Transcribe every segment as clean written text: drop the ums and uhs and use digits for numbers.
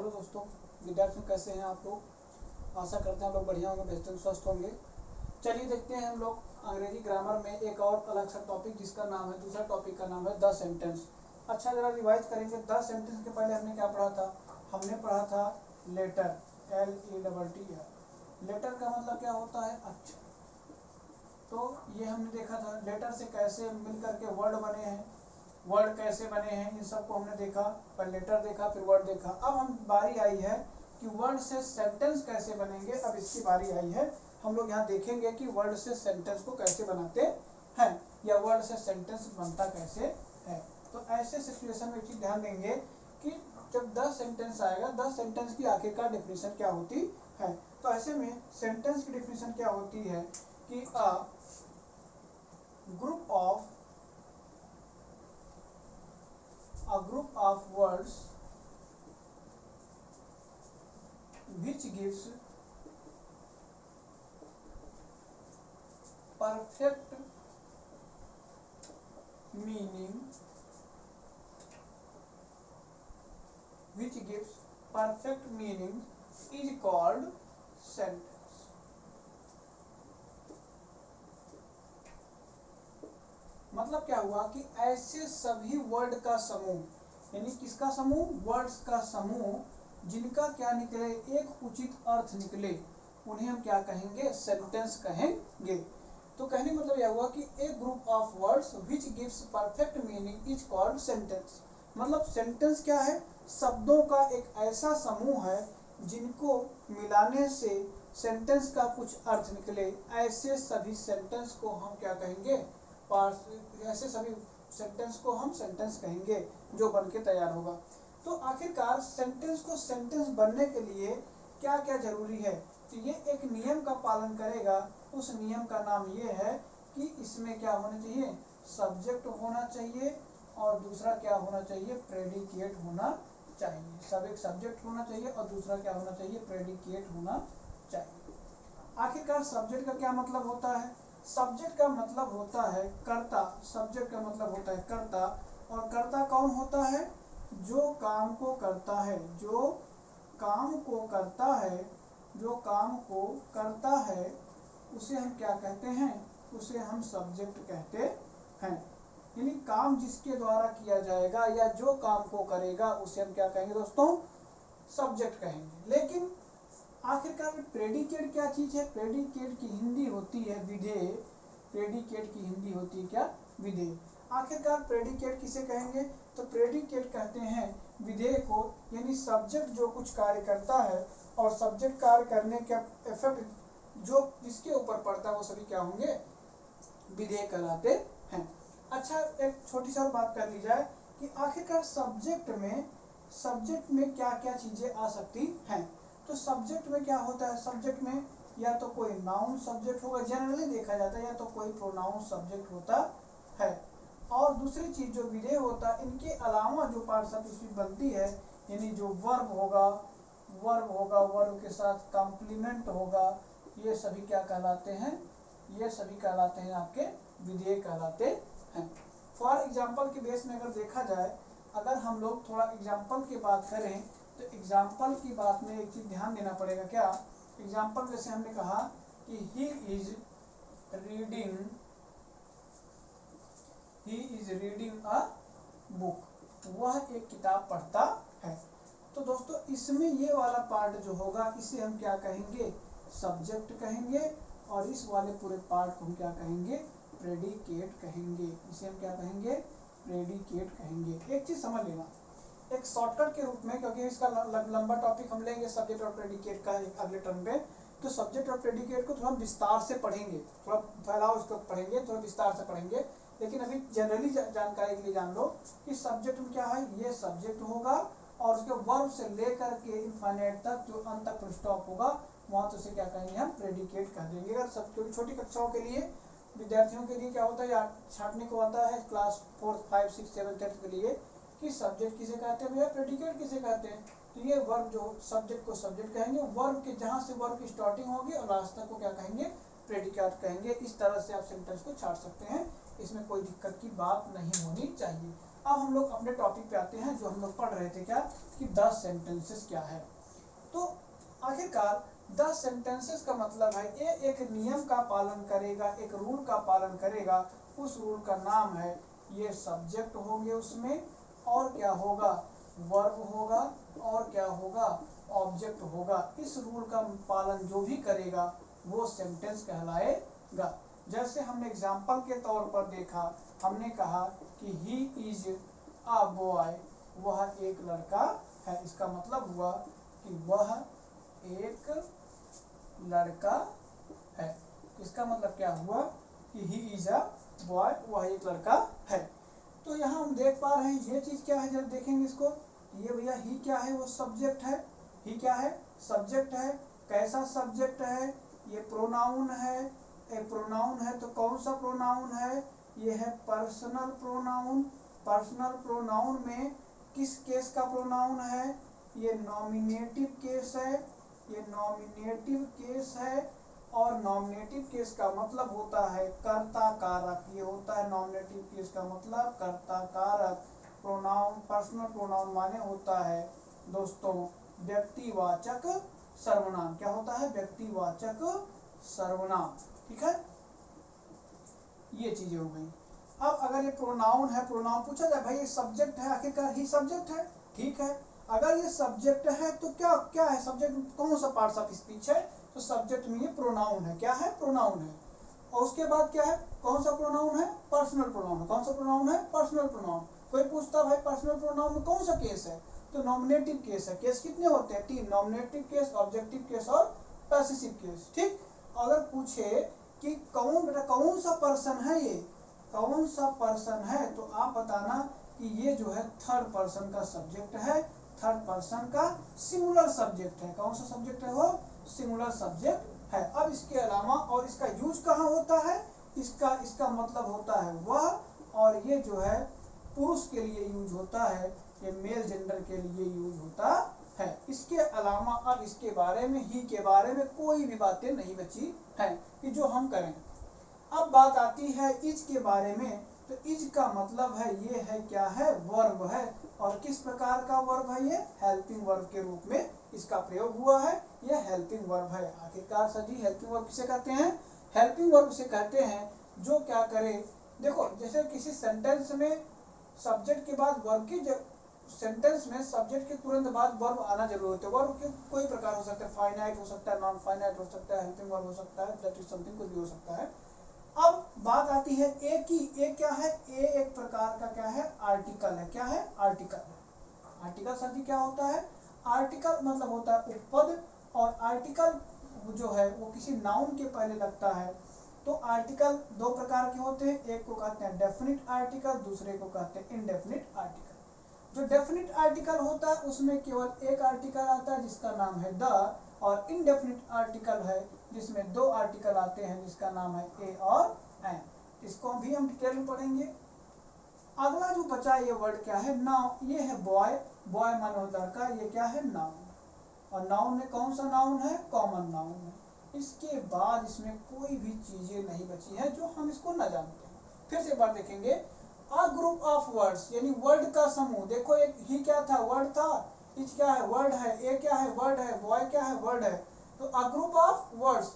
Hello दोस्तों, विद्यार्थियों कैसे हैं आप लोग। आशा करते हैं हम लोग बढ़िया होंगे, बेहतर स्वस्थ होंगे। चलिए देखते हैं हम लोग अंग्रेजी ग्रामर में एक और अलग सा टॉपिक, जिसका नाम है, दूसरा टॉपिक का नाम है द सेंटेंस। अच्छा, जरा रिवाइज करेंगे। द सेंटेंस के पहले हमने क्या पढ़ा था? हमने पढ़ा था लेटर, LETTER। लेटर का मतलब क्या होता है? अक्षर। तो ये हमने देखा था लेटर से कैसे मिल करके वर्ड बने हैं, वर्ड कैसे बने हैं, इन सबको हमने देखा। पहले लेटर देखा, फिर वर्ड देखा। अब हम बारी आई है कि वर्ड से सेंटेंस कैसे बनेंगे। अब इसकी बारी आई है, हम लोग यहाँ देखेंगे कि वर्ड से सेंटेंस को कैसे बनाते हैं या वर्ड से सेंटेंस बनता कैसे है। तो ऐसे सिचुएशन में चीज ध्यान देंगे कि जब द सेंटेंस आएगा, द सेंटेंस की आखिरकार डेफिनेशन क्या होती है। तो ऐसे में सेंटेंस की डेफिनेशन क्या होती है कि अ group of words which gives perfect meaning is called sentence। मतलब क्या हुआ कि ऐसे सभी वर्ड का समूह, यानी किसका समूह? वर्ड्स का समूह, जिनका क्या निकले? एक उचित अर्थ निकले, उन्हें हम क्या कहेंगे? सेंटेंस कहेंगे। तो कहने मतलब यह हुआ कि एक group of words which gives perfect meaning is called sentence. मतलब सेंटेंस क्या है? शब्दों का एक ऐसा समूह है जिनको मिलाने से सेंटेंस का कुछ अर्थ निकले। ऐसे सभी सेंटेंस को हम क्या कहेंगे? ऐसे सभी सेंटेंस को हम सेंटेंस कहेंगे, जो बन के तैयार होगा। तो आखिरकार सेंटेंस को सेंटेंस बनने के लिए क्या क्या जरूरी है? तो ये एक नियम का पालन करेगा। उस नियम का नाम ये है कि इसमें क्या होना चाहिए? सब्जेक्ट होना चाहिए, और दूसरा क्या होना चाहिए? प्रेडिकेट होना चाहिए। सब एक सब्जेक्ट होना चाहिए और दूसरा क्या होना चाहिए? प्रेडिकेट होना चाहिए। आखिरकार सब्जेक्ट का क्या मतलब होता है? सब्जेक्ट का मतलब होता है कर्ता। सब्जेक्ट का मतलब होता है कर्ता, और कर्ता कौन होता है? जो काम को करता है, जो काम को करता है, जो काम को करता है, उसे हम क्या कहते हैं? उसे हम सब्जेक्ट कहते हैं। यानी काम जिसके द्वारा किया जाएगा या जो काम को करेगा, उसे हम क्या कहेंगे दोस्तों? सब्जेक्ट कहेंगे। लेकिन आखिरकार प्रेडिकेट क्या चीज है? प्रेडिकेट की हिंदी होती है विधेय। प्रेडिकेट की हिंदी होती है क्या? विधेय। आखिरकार प्रेडिकेट किसे कहेंगे? तो प्रेडिकेट कहते हैं विधेय को, यानी सब्जेक्ट जो कुछ कार्य करता है और सब्जेक्ट कार्य करने का इफेक्ट जो जिसके ऊपर पड़ता है, वो सभी क्या होंगे? विधेय कहलाते हैं। अच्छा, एक छोटी सी और बात कर ली जाए कि आखिरकार सब्जेक्ट में क्या क्या चीजें आ सकती हैं। तो सब्जेक्ट में क्या होता है? सब्जेक्ट में या तो कोई नाउन सब्जेक्ट होगा, जनरली देखा जाता है, या तो कोई प्रोनाउन सब्जेक्ट होता है। और दूसरी चीज जो विधेय होता है, इनके अलावा जो पार्ट सब इसमें बनती है, यानी जो वर्ब होगा, वर्ब के साथ कॉम्प्लीमेंट होगा, ये सभी क्या कहलाते हैं? ये सभी कहलाते हैं आपके विधेय कहलाते हैं। फॉर एग्जाम्पल के बेस में अगर देखा जाए, अगर हम लोग थोड़ा एग्जाम्पल की बात करें, तो एग्जाम्पल की बात में एक चीज ध्यान देना पड़ेगा। क्या एग्जाम्पल? जैसे हमने कहा कि he is reading a book, वह एक किताब पढ़ता है। तो दोस्तों इसमें ये वाला पार्ट जो होगा, इसे हम क्या कहेंगे? सब्जेक्ट कहेंगे, और इस वाले पूरे पार्ट को हम क्या कहेंगे? प्रेडिकेट कहेंगे। इसे हम क्या कहेंगे? प्रेडिकेट कहेंगे। एक चीज समझ लेना, एक शॉर्टकट के रूप में, क्योंकि इसका लंबा टॉपिक हम लेंगे सब्जेक्ट और प्रेडिकेट का एक अगले टर्म पे, तो सब्जेक्ट और प्रेडिकेट को थोड़ा विस्तार से पढ़ेंगे, थोड़ा फैलाव उसको पढ़ेंगे, थोड़ा विस्तार से पढ़ेंगे। लेकिन अभी जनरली जानकारी के लिए जान लो कि सब्जेक्ट में क्या है? ये सब्जेक्ट होगा, और उसके वर्ब से लेकर के इनफाइनाइट तक जो अंत तक फुल स्टॉप होगा, वहां तो उसे क्या कहेंगे? हम प्रेडिकेट कह देंगे। अगर सब छोटी कक्षाओं के लिए, विद्यार्थियों के लिए क्या होता है, या छाटने को आता है क्लास 4, 5, 6, 7, 10 के लिए, कि सब्जेक्ट किसे कहते हैं भैया, प्रेडिकेट किसे कहते हैं। तो ये वर्ब जो सब्जेक्ट को सब्जेक्ट कहेंगे, वर्ब के जहां से वर्ब की स्टार्टिंग होगी और लास्ट तक को क्या कहेंगे? प्रेडिकेट कहेंगे। इस तरह से आप सेंटेंस को छाट सकते हैं, इसमें कोई दिक्कत की बात नहीं होनी चाहिए। अब हम लोग अपने टॉपिक पे आते हैं जो हम लोग पढ़ रहे थे, क्या कि 10 सेंटेंसेस क्या है। तो आखिरकार 10 सेंटेंसेस का मतलब है ये एक नियम का पालन करेगा, एक रूल का पालन करेगा। उस रूल का नाम है, ये सब्जेक्ट होंगे उसमें, और क्या होगा, वर्ब होगा, और क्या होगा, ऑब्जेक्ट होगा। इस रूल का पालन जो भी करेगा वो सेंटेंस कहलाएगा। जैसे हमने एग्जाम्पल के तौर पर देखा, हमने कहा कि ही इज अ बॉय, वह एक लड़का है। इसका मतलब हुआ कि वह एक लड़का है। इसका मतलब क्या हुआ कि ही इज अ बॉय, वह एक लड़का है। तो यहाँ हम देख पा रहे हैं ये चीज क्या है, जब देखेंगे इसको, ये भैया ही क्या है, वो सब्जेक्ट है। ही क्या है, सब्जेक्ट है। कैसा सब्जेक्ट है, ये प्रोनाउन है। ए प्रोनाउन है तो कौन सा प्रोनाउन है, ये है पर्सनल प्रोनाउन। पर्सनल प्रोनाउन में किस केस का प्रोनाउन है, ये नॉमिनेटिव केस है। ये नॉमिनेटिव केस है, और नॉमिनेटिव केस का मतलब होता है कर्ता कारक। ये होता है नॉमिनेटिव केस का मतलब कर्ता कारक। प्रोनाउन, पर्सनल प्रोनाउन माने होता है दोस्तों व्यक्तिवाचक सर्वनाम। क्या होता है, व्यक्तिवाचक सर्वनाम। ठीक है, ये चीजें हो गई। अब अगर ये प्रोनाउन है, प्रोनाउन पूछा जाए भाई ये सब्जेक्ट है, आखिरकार ही सब्जेक्ट है, ठीक है। अगर ये सब्जेक्ट है तो क्या क्या है, सब्जेक्ट कौन सा पार्ट्स ऑफ स्पीच है, तो सब्जेक्ट में ये प्रोनाउन है। क्या है, प्रोनाउन है। और उसके बाद क्या है, कौन सा प्रोनाउन है, पर्सनल प्रोनाउन है। कौन सा प्रोनाउन है, पर्सनल प्रोनाउन। कोई पूछता भाई पर्सनल प्रोनाउन में कौन सा केस है, तो नॉमिनेटिव केस है। केस कितने होते हैं, 3, नॉमिनेटिव केस, ऑब्जेक्टिव केस और पॉसेसिव केस। ठीक, अगर पूछे कि कौन सा पर्सन है, ये कौन सा पर्सन है, तो आप बताना कि ये जो है थर्ड पर्सन का सब्जेक्ट है, थर्ड पर्सन का सिंगुलर सब्जेक्ट है। कौन सा सब्जेक्ट है, वो सिंगुलर सब्जेक्ट है। अब इसके अलावा और इसका यूज कहाँ होता है, इसका मतलब होता है वह, और ये जो है पुरुष के लिए यूज होता है, ये मेल जेंडर के लिए यूज होता है। इसके अलावा अब इसके बारे में, ही के बारे में कोई भी बातें नहीं बची है कि जो हम करें। अब बात आती है इज के बारे में, तो इज का मतलब है ये है, क्या है, वर्ब है। और किस प्रकार का वर्ब है, ये हेल्पिंग वर्ब के रूप में इसका प्रयोग हुआ है। ये हेल्पिंग वर्ब है। आखिरकार सर जी हेल्पिंग वर्ब किसे कहते हैं, हेल्पिंग वर्ब से कहते हैं जो क्या करे, देखो जैसे किसी सेंटेंस में सब्जेक्ट के बाद वर्ब की, सेंटेंस में सब्जेक्ट के तुरंत बाद वर्ब आना जरूरी होता है। वर्ब के कोई प्रकार हो सकता है, फाइनाइट हो सकता है, नॉन फाइनाइट हो सकता है, हेल्पिंग वर्ब हो सकता है, दैट इज समथिंग, कुछ भी हो सकता है। अब बात आती है ए की। ए क्या है, ए एक प्रकार का क्या है, आर्टिकल है। क्या है, आर्टिकल। आर्टिकल सर जी क्या होता है, आर्टिकल मतलब होता है उपपद, और आर्टिकल जो है वो किसी नाउन के पहले लगता है। तो आर्टिकल दो प्रकार के होते हैं, एक को कहते हैं डेफिनिट आर्टिकल, दूसरे को कहते हैं इनडेफिनिट आर्टिकल। जो डेफिनिट आर्टिकल होता है उसमें केवल एक आर्टिकल आता है जिसका नाम है द, और इनडेफिनिट आर्टिकल है जिसमें 2 आर्टिकल आते हैं जिसका नाम है ए और एन। इसको भी हम डिटेल में पढ़ेंगे। अगला जो बचा ये वर्ड क्या है, नाउन। ये है बॉय, बॉय माने लड़का, ये क्या है, नाउन। और नाउन में कौन सा नाउन है, कॉमन नाउन है। इसके बाद इसमें कोई भी चीजें नहीं बची है जो हम इसको न जानते हैं। फिर से एक बार देखेंगे, अ ग्रुप ऑफ वर्ड्स, यानी वर्ड का समूह। देखो एक ही क्या था, वर्ड था, इच क्या है, वर्ड है, ए क्या है, वर्ड है, बॉय क्या है, वर्ड है। तो a group of words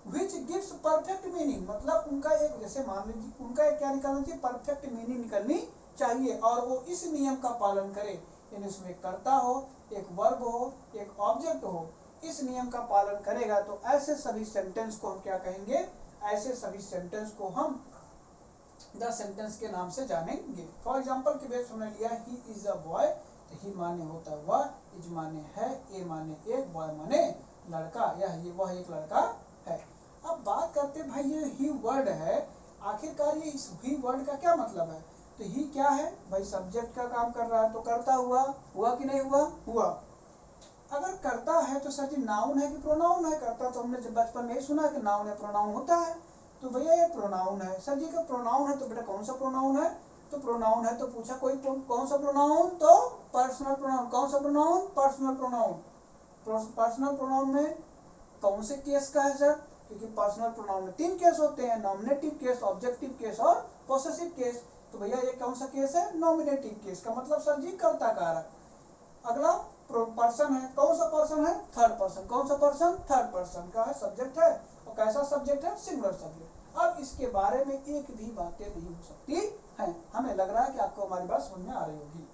which gives perfect meaning, मतलब उनका एक, जैसे मान लीजिए उनका एक क्या निकालना चाहिए, परफेक्ट मीनिंग निकलनी चाहिए, और वो इस नियम का पालन करे, यानी उसमें एक कर्ता हो, एक वर्ब हो, एक ऑब्जेक्ट हो। इस नियम का पालन करेगा तो ऐसे सभी सेंटेंस को हम क्या कहेंगे, ऐसे सभी सेंटेंस को हम द सेंटेंस के नाम से जानेंगे। फॉर एग्जाम्पल के बेस हमने लिया ही इज अ बॉय, तो ही माने होता है वह, इज माने है, ए माने एक, बॉय माने लड़का, या ये वह एक लड़का है। अब बात करते हैं भाई ये ही वर्ड है, आखिरकार ये इस ही वर्ड का क्या मतलब है। तो ही क्या है भाई, सब्जेक्ट का काम कर रहा है, तो करता हुआ, हुआ कि नहीं हुआ, हुआ। अगर करता है तो सर जी नाउन है कि प्रोनाउन है, करता तो हमने जब बचपन में ही सुना कि नाउन है प्रोनाउन होता है। तो भैया ये प्रोनाउन है, सर जी का प्रोनाउन है, तो बेटा कौन सा प्रोनाउन है, तो प्रोनाउन है। तो पूछा कोई कौन सा प्रोनाउन, तो पर्सनल प्रोनाउन। कौन सा pronoun, personal pronoun. Personal pronoun में कौन से केस का है सर, क्योंकि पर्सनल प्रोनाउन में 3 केस होते हैं, नॉमिनेटिव केस, ऑब्जेक्टिव केस और पोसेसिव केस। तो भैया ये कौन सा केस है? नॉमिनेटिव केस का मतलब सर जी कर्ता कारक। अगला पर्सन है, कौन सा पर्सन है? Third person. कौन सा पर्सन? थर्ड पर्सन का है, सब्जेक्ट है। और कैसा सब्जेक्ट है? Singular subject. अब इसके बारे में एक भी बातें नहीं हो सकती हैं। हमें लग रहा है कि आपको हमारी बात समझ में आ रही होगी।